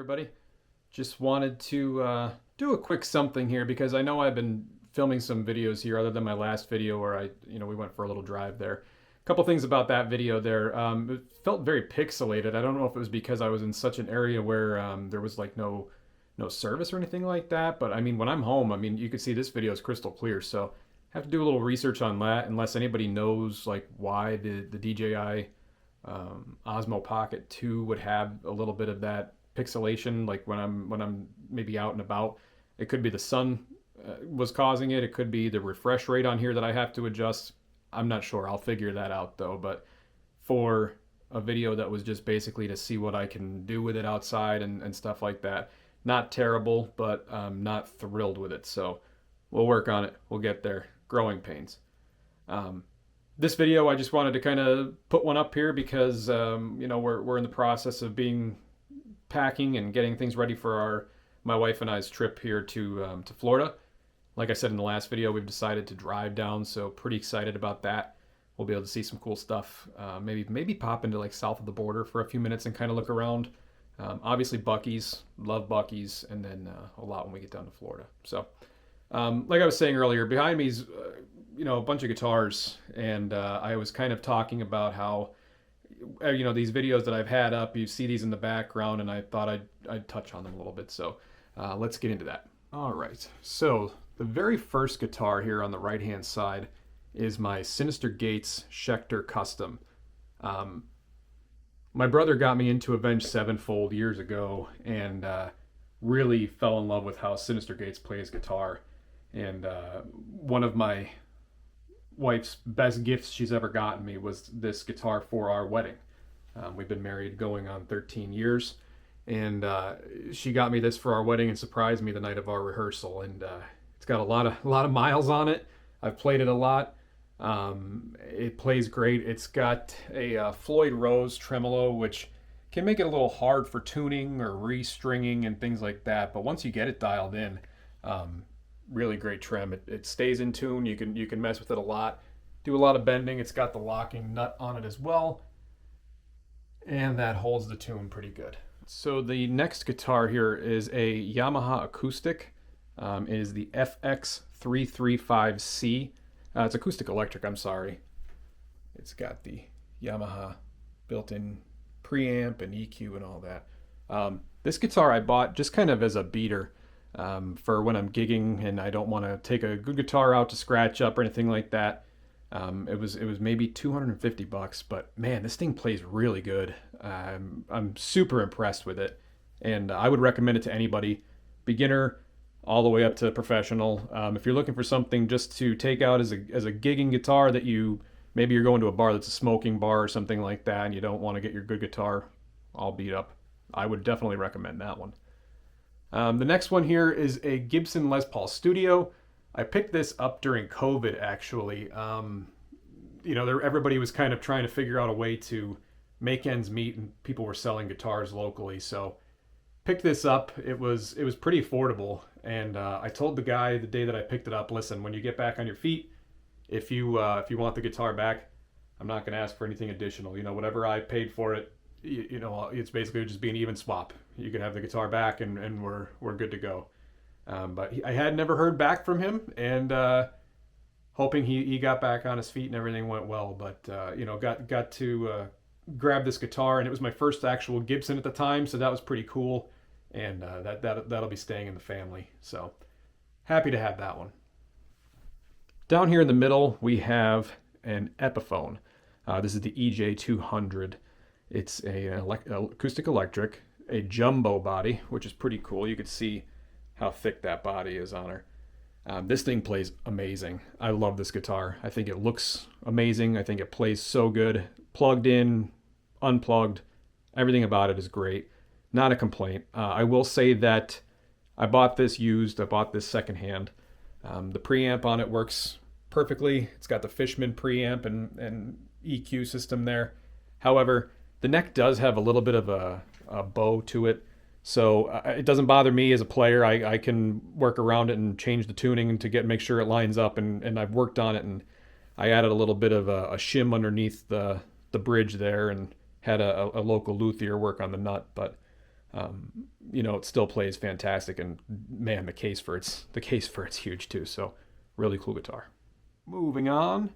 everybody. Just wanted to do a quick something here because I know I've been filming some videos here other than my last video where we went for a little drive there. A couple things about that video there. It felt very pixelated. I don't know if it was because I was in such an area where there was like no service or anything like that. But I mean, when I'm home, I mean, you can see this video is crystal clear. So I have to do a little research on that unless anybody knows like why the DJI Osmo Pocket 2 would have a little bit of that pixelation, like when I'm maybe out and about. It could be the sun was causing it. It could be the refresh rate on here that I have to adjust. I'm not sure. I'll figure that out though. But for a video that was just basically to see what I can do with it outside and stuff like that, not terrible, but not thrilled with it. So we'll work on it. We'll get there. Growing pains. This video, I just wanted to kind of put one up here because we're in the process of packing and getting things ready for my wife and I's trip here to Florida. Like I said in the last video, we've decided to drive down, so pretty excited about that. We'll be able to see some cool stuff. Maybe pop into like south of the border for a few minutes and kind of look around. Obviously Buc-ee's, love Buc-ee's, and then a lot when we get down to Florida. So, like I was saying earlier, behind me is a bunch of guitars, and I was kind of talking about how these videos that I've had up, you see these in the background, and I thought I'd touch on them a little bit. So let's get into that. All right, so the very first guitar here on the right hand side is my Synyster Gates Schecter Custom. My brother got me into Avenged Sevenfold years ago, and really fell in love with how Synyster Gates plays guitar. And one of my wife's best gifts she's ever gotten me was this guitar for our wedding. We've been married going on 13 years, and she got me this for our wedding and surprised me the night of our rehearsal. And it's got a lot of miles on it. I've played it a lot. It plays great. It's got a Floyd Rose tremolo, which can make it a little hard for tuning or restringing and things like that. But once you get it dialed in, really great trem. It stays in tune. You can mess with it a lot, do a lot of bending. It's got the locking nut on it as well, and that holds the tune pretty good. So the next guitar here is a Yamaha acoustic. It is the FX335C. It's acoustic electric, I'm sorry. It's got the Yamaha built-in preamp and EQ and all that. This guitar I bought just kind of as a beater. For when I'm gigging and I don't want to take a good guitar out to scratch up or anything like that. It was maybe $250, but man, this thing plays really good. I'm super impressed with it, and I would recommend it to anybody, beginner all the way up to professional. If you're looking for something just to take out as a gigging guitar that maybe you're going to a bar that's a smoking bar or something like that, and you don't want to get your good guitar all beat up, I would definitely recommend that one. The next one here is a Gibson Les Paul Studio. I picked this up during COVID, actually. Everybody was kind of trying to figure out a way to make ends meet, and people were selling guitars locally. So picked this up. It was pretty affordable, and I told the guy the day that I picked it up, listen, when you get back on your feet, if you want the guitar back, I'm not going to ask for anything additional. Whatever I paid for it, it's basically just be an even swap. You can have the guitar back, and we're good to go. But I had never heard back from him, and hoping he got back on his feet and everything went well. But got to grab this guitar, and it was my first actual Gibson at the time, so that was pretty cool. And that'll be staying in the family. So happy to have that one. Down here in the middle, we have an Epiphone. This is the EJ200. It's an acoustic electric, a jumbo body, which is pretty cool. You could see how thick that body is on her. This thing plays amazing. I love this guitar. I think it looks amazing. I think it plays so good. Plugged in, unplugged, everything about it is great. Not a complaint. I will say that I bought this used. I bought this secondhand. The preamp on it works perfectly. It's got the Fishman preamp and EQ system there. However, the neck does have a little bit of a bow to it, so it doesn't bother me as a player. I can work around it and change the tuning to make sure it lines up, and I've worked on it, and I added a little bit of a shim underneath the bridge there, and had a local luthier work on the nut. But You know, it still plays fantastic, and man, the case for it's huge too. So really cool guitar. Moving on,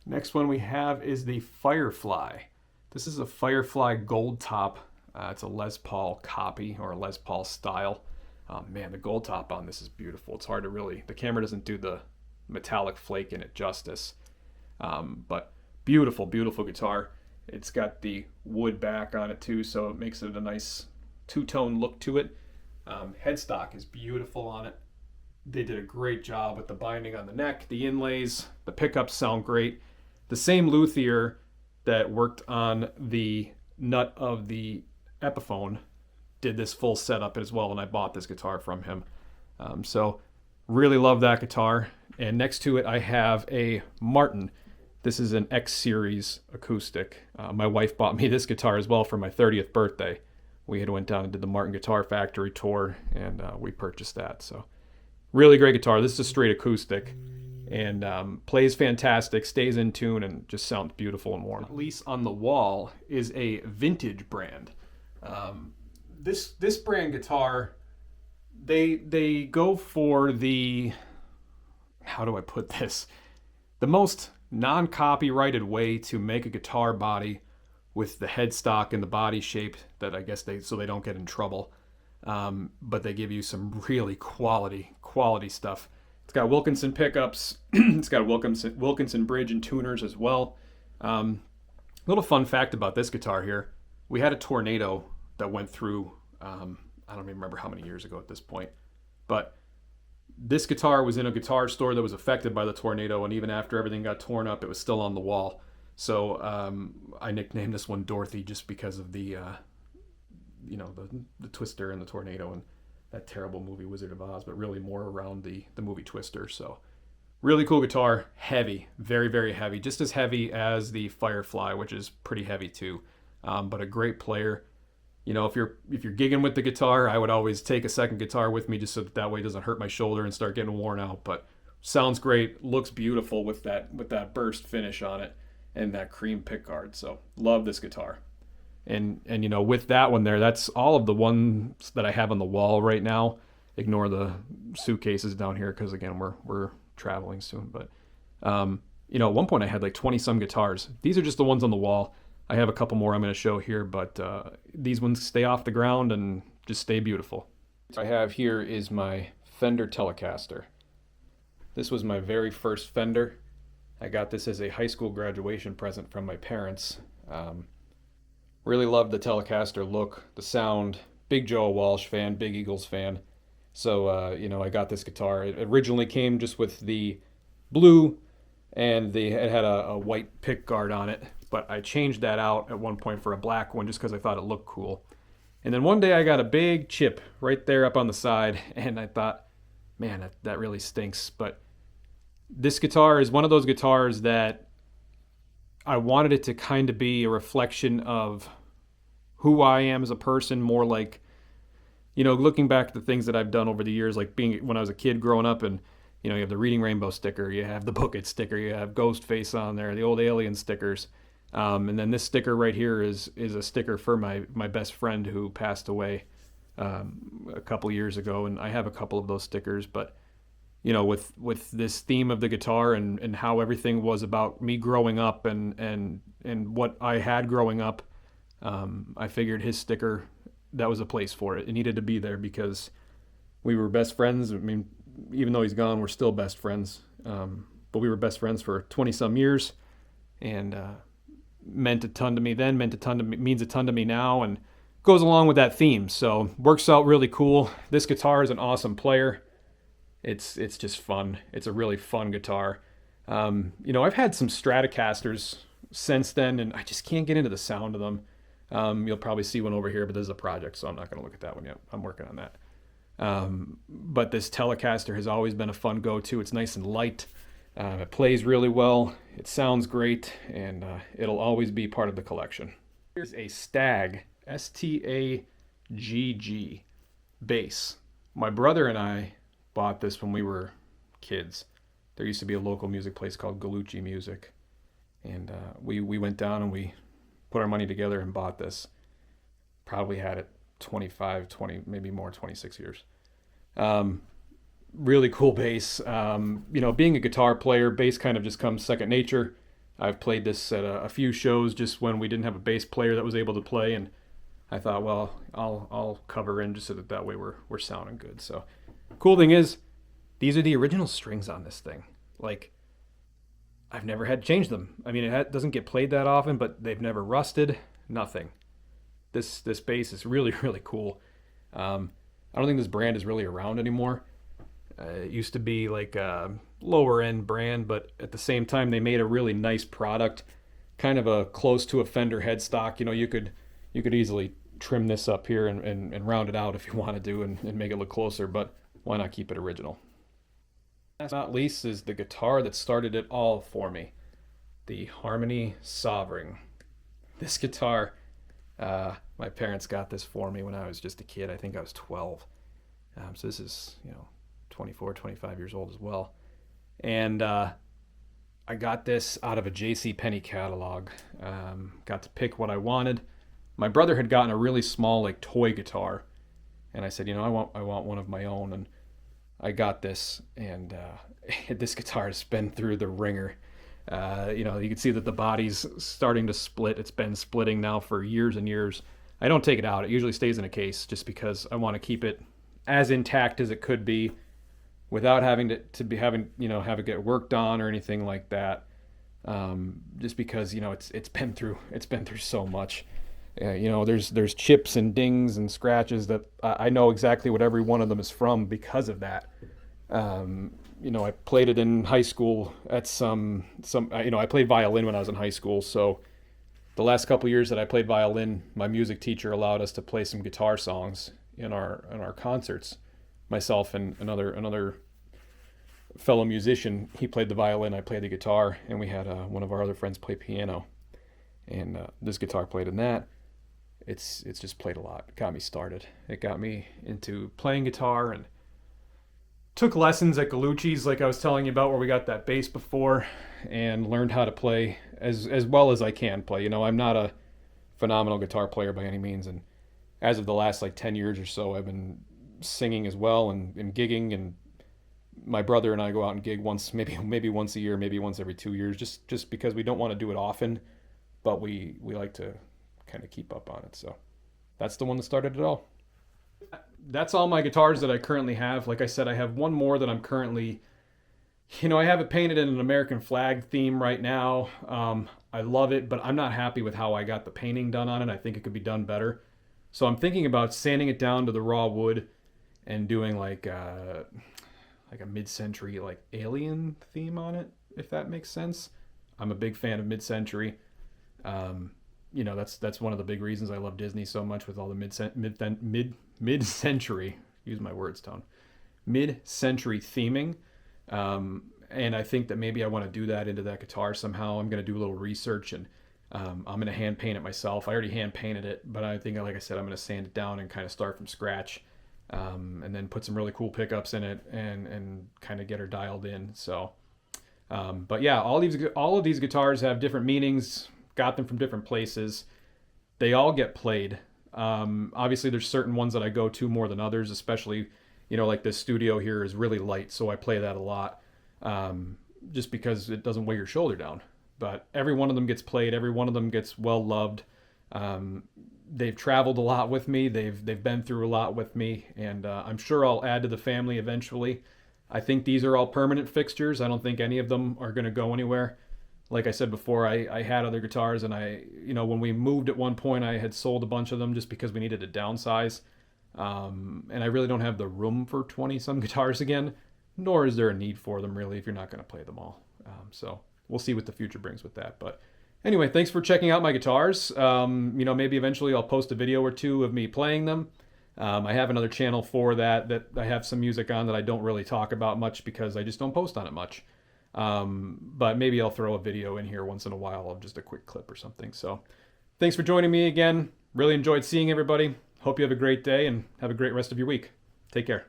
next one we have is the Firefly. This is a Firefly Gold Top. It's a Les Paul copy, or a Les Paul style. Man, the gold top on this is beautiful. It's hard to really, the camera doesn't do the metallic flake in it justice. But beautiful, beautiful guitar. It's got the wood back on it too, so it makes it a nice two-tone look to it. Headstock is beautiful on it. They did a great job with the binding on the neck, the inlays, the pickups sound great. The same luthier that worked on the nut of the Epiphone did this full setup as well, and I bought this guitar from him. So really love that guitar. And next to it I have a Martin. This is an X Series acoustic. My wife bought me this guitar as well for my 30th birthday. We had went down and did the Martin Guitar Factory tour, and we purchased that. So really great guitar. This is a straight acoustic, and plays fantastic, stays in tune, and just sounds beautiful and warm. Lease on the wall is a vintage brand. This brand guitar, they go for the, how do I put this? The most non-copyrighted way to make a guitar body with the headstock and the body shape that I guess so they don't get in trouble. But they give you some really quality stuff. It's got Wilkinson pickups. It's got a Wilkinson bridge and tuners as well. Little fun fact about this guitar here. We had a tornado that went through, I don't even remember how many years ago at this point, but this guitar was in a guitar store that was affected by the tornado, and even after everything got torn up, it was still on the wall. So I nicknamed this one Dorothy just because of the, the twister and the tornado and that terrible movie Wizard of Oz, but really more around the movie Twister. So really cool guitar, heavy, very, very heavy, just as heavy as the Firefly, which is pretty heavy too, but a great player. You know, if you're gigging with the guitar, I would always take a second guitar with me just so that way it doesn't hurt my shoulder and start getting worn out. But sounds great, looks beautiful with that burst finish on it and that cream pickguard. So love this guitar. And you know, with that one there, that's all of the ones that I have on the wall right now. Ignore the suitcases down here because again we're traveling soon. But you know, at one point I had like 20 some guitars. These are just the ones on the wall. I have a couple more I'm going to show here, but these ones stay off the ground and just stay beautiful. What I have here is my Fender Telecaster. This was my very first Fender. I got this as a high school graduation present from my parents. Really loved the Telecaster look, the sound. Big Joe Walsh fan, big Eagles fan. So, you know, I got this guitar. It originally came just with the blue, and it had a white pick guard on it. But I changed that out at one point for a black one just because I thought it looked cool. And then one day I got a big chip right there up on the side, and I thought, man, that really stinks. But this guitar is one of those guitars that I wanted it to kind of be a reflection of who I am as a person, more like, you know, looking back at the things that I've done over the years, like being when I was a kid growing up, and you know, you have the Reading Rainbow sticker, you have the Book It sticker, you have Ghostface on there, the old Alien stickers. And then this sticker right here is a sticker for my best friend who passed away a couple years ago, and I have a couple of those stickers. But you know, with this theme of the guitar and how everything was about me growing up and what I had growing up, I figured his sticker, that was a place for it. It needed to be there because we were best friends. I mean, even though he's gone, we're still best friends. But we were best friends for 20 some years, and meant a ton to me then, means a ton to me now, and goes along with that theme. So works out really cool. This guitar is an awesome player. It's just fun. It's a really fun guitar. You know, I've had some Stratocasters since then, and I just can't get into the sound of them. You'll probably see one over here, but this is a project, so I'm not going to look at that one yet. I'm working on that. But this Telecaster has always been a fun go-to. It's nice and light. It plays really well. It sounds great, and it'll always be part of the collection. Here's a Stagg, S-T-A-G-G bass. My brother and I bought this when we were kids. There used to be a local music place called Gallucci Music, and we went down and we put our money together and bought this. Probably had it 25, 20, maybe more, 26 years. Um, Really cool bass. Being a guitar player, bass kind of just comes second nature. I've played this at a few shows just when we didn't have a bass player that was able to play, and I thought, well, I'll cover in just so that way we're sounding good. So, cool thing is, these are the original strings on this thing. Like, I've never had to change them. I mean, doesn't get played that often, but they've never rusted. Nothing. This bass is really really cool. I don't think this brand is really around anymore. It used to be like a lower end brand, but at the same time, they made a really nice product, kind of a close to a Fender headstock. You could easily trim this up here and round it out if you want to and make it look closer, but why not keep it original? Last but not least is the guitar that started it all for me, the Harmony Sovereign. This guitar, my parents got this for me when I was just a kid. I think I was 12. So this is, 24, 25 years old as well. And I got this out of a J.C. Penney catalog. Got to pick what I wanted. My brother had gotten a really small, like, toy guitar, and I said, I want one of my own, and I got this, and this guitar has been through the ringer. You can see that the body's starting to split. It's been splitting now for years and years. I don't take it out. It usually stays in a case just because I want to keep it as intact as it could be, without having to have it get worked on or anything like that. Just because it's been through so much. There's chips and dings and scratches that I know exactly what every one of them is from because of that. I played it in high school at I played violin when I was in high school, so the last couple years that I played violin, my music teacher allowed us to play some guitar songs in our concerts. Myself and another fellow musician, he played the violin, I played the guitar, and we had one of our other friends play piano. And this guitar played in that. It's just played a lot. It got me started. It got me into playing guitar and took lessons at Gallucci's, like I was telling you about, where we got that bass before, and learned how to play as well as I can play. I'm not a phenomenal guitar player by any means, and as of the last 10 years or so, I've been singing as well and gigging, and my brother and I go out and gig maybe once a year, maybe once every 2 years, just because we don't want to do it often, but we like to kind of keep up on it. So that's the one that started it all. That's all my guitars that I currently have. Like I said, I have one more that I'm currently, I have it painted in an American flag theme right now. I love it, but I'm not happy with how I got the painting done on it. I think it could be done better. So I'm thinking about sanding it down to the raw wood and doing like a mid-century alien theme on it, if that makes sense. I'm a big fan of mid-century. That's one of the big reasons I love Disney so much, with all the mid-century, use my words, Tone, mid-century theming. And I think that maybe I want to do that into that guitar somehow. I'm going to do a little research, and I'm going to hand paint it myself. I already hand painted it, but I think, like I said, I'm going to sand it down and kind of start from scratch, and then put some really cool pickups in it and kind of get her dialed in. So, but yeah, all of these guitars have different meanings. Got them from different places. They all get played. Obviously, there's certain ones that I go to more than others, especially, like this studio here is really light, so I play that a lot, just because it doesn't weigh your shoulder down. But every one of them gets played. Every one of them gets well loved. They've traveled a lot with me. They've been through a lot with me, and I'm sure I'll add to the family eventually. I think these are all permanent fixtures. I don't think any of them are going to go anywhere. Like I said before, I had other guitars, and when we moved at one point, I had sold a bunch of them just because we needed to downsize. And I really don't have the room for 20-some guitars again, nor is there a need for them, really, if you're not going to play them all. So we'll see what the future brings with that. But anyway, thanks for checking out my guitars. Maybe eventually I'll post a video or two of me playing them. I have another channel for that I have some music on that I don't really talk about much because I just don't post on it much. But maybe I'll throw a video in here once in a while of just a quick clip or something. So thanks for joining me again. Really enjoyed seeing everybody. Hope you have a great day and have a great rest of your week. Take care.